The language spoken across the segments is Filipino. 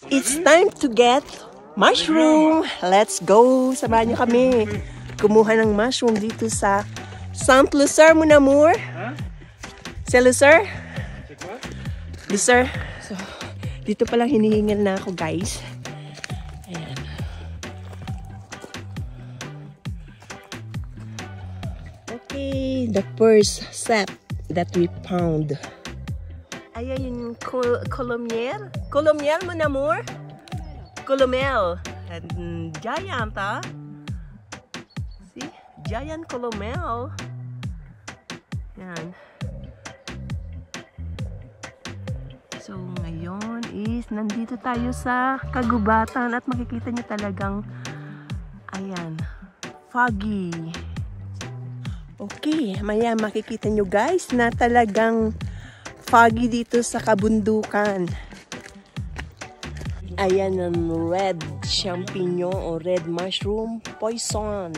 It's time to get mushroom. Let's go. Samahan niyo kami. Kumuha ng mushroom dito sa Saint Lucer, mon amour. C'est Lucer? Lucer. So, dito palang hinihingal na ako, guys. Ayan. Okay, the first set that we found. Ayan yung colomier. Colomier, mon amour. Colomel. Giant, ah. See? Giant colomel. Yan. So, ngayon is nandito tayo sa kagubatan at makikita nyo talagang ayan, foggy. Okay, maya makikita nyo guys na talagang foggy dito sa kabundukan. Ayan ang red champignon o red mushroom poison.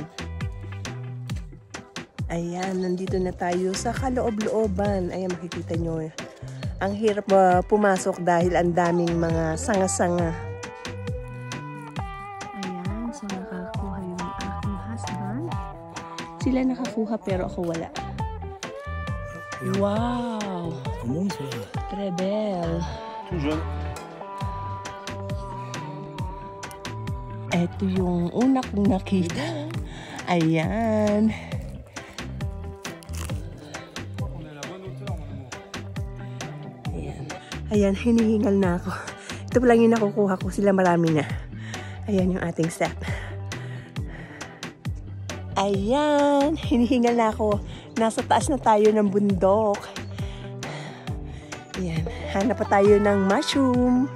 Ayan, nandito na tayo sa kaloob-looban. Ayan, makikita nyo. Ang hirap pumasok dahil ang daming mga sanga-sanga. Ayan, so nakakuha yung aking husband. Sila nakakuha pero ako wala. Wow! Très belle. Tout jaune. Ito yung una kong nakita. Ayan. Ayan. Ayan, hinihingal na ako. Ito pa lang yung nakukuha ko. Sila marami na. Ayan yung ating set. Ayan, hinihingal na ako. Nasa taas na tayo ng bundok. Ayan, hanap pa tayo ng mushroom.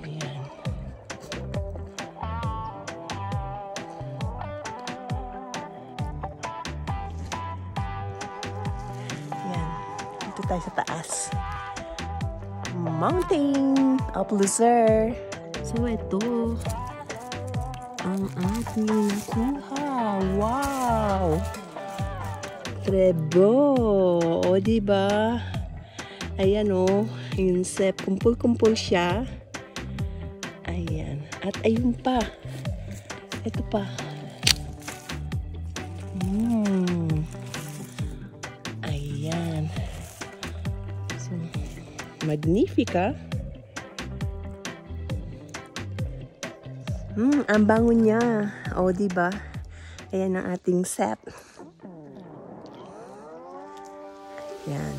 Ayan. Ayan, dito tayo sa taas. Mountain of Lucer. So, ito ang ating nakuha. Wow! Trebo! O, diba? Ayan o. Yung sep. Kumpul-kumpul siya. Ayan. At ayun pa. Ito pa. Ayan. So, magnifica. Ang bango niya. O, diba? Ayan ang ating set. Ayan.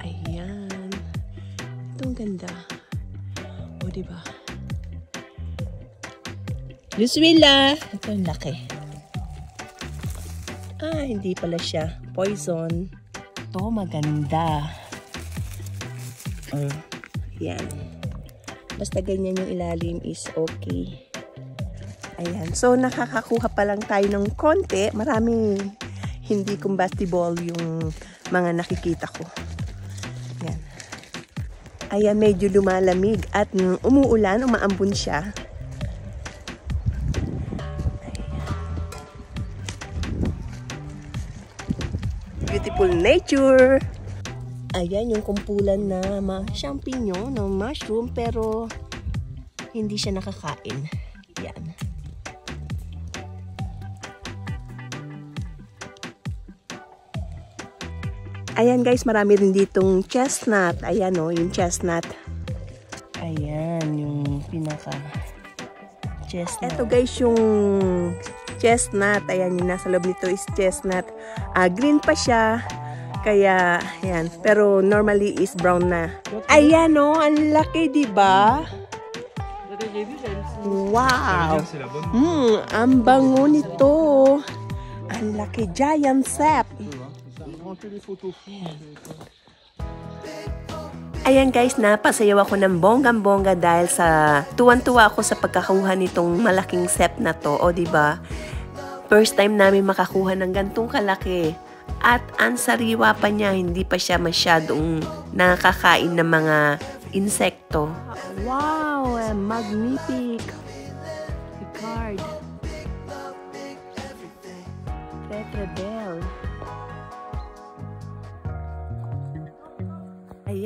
Ayan. Ito ang ganda. O, diba? Lusuila! Ito ang laki. Ah, hindi pala siya. Poison. Ito, maganda. Ayan. Basta ganyan yung ilalim is okay. Ayan. So, nakakakuha pa lang tayo ng konti. Marami hindi combustible yung mga nakikita ko. Ayan. Ayan, medyo lumalamig. At nung umuulan, umaambon siya. Ayan. Beautiful nature! Ayan yung kumpulan na champignon, no, mushroom, pero hindi siya nakakain. Yan. Ayan guys, marami rin ditong chestnut. Ayan o, yung chestnut. Ayan, yung pinaka chestnut. Ito guys, yung chestnut. Ayan, yung nasa loob nito is chestnut. Green pa siya. Kaya, ayan. Pero normally is brown na. Ayan o, ang laki, diba? Wow! Ang bango nito. Ang laki, giant sap. Ayan guys, napasayaw ako ng bonggang-bongga dahil sa tuwan-tuwa ako sa pagkakakuha nitong malaking sap na to. O, diba? First time namin makakuha ng gantong kalaki. At ang sariwa pa niya, hindi pa siya masyadong nakakain ng mga insekto. Wow! Magnific! Picard! Tetrabell.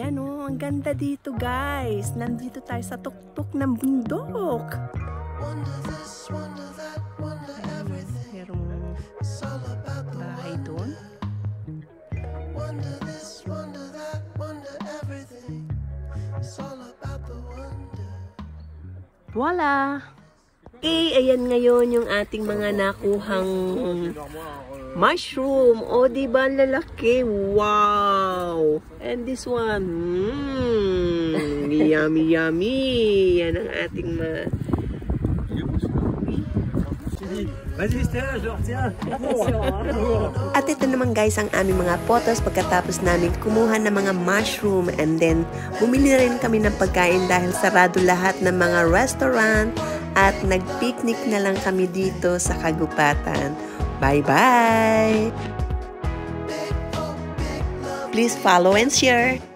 Ayan oh, ang ganda dito guys. Nandito tayo sa tuktok ng bundok. Merong bahay doon. Voila! Ayan ngayon yung ating mga nakuhang mushroom. O, diba ang lalaki? Wow! And this one, yummy, yummy. Yan ang ating At ito naman guys ang aming mga photos pagkatapos namin kumuha ng mga mushroom, and then bumili na rin kami ng pagkain dahil sarado lahat ng mga restaurant at nag-picnic na lang kami dito sa kagubatan. Bye-bye! Please follow and share!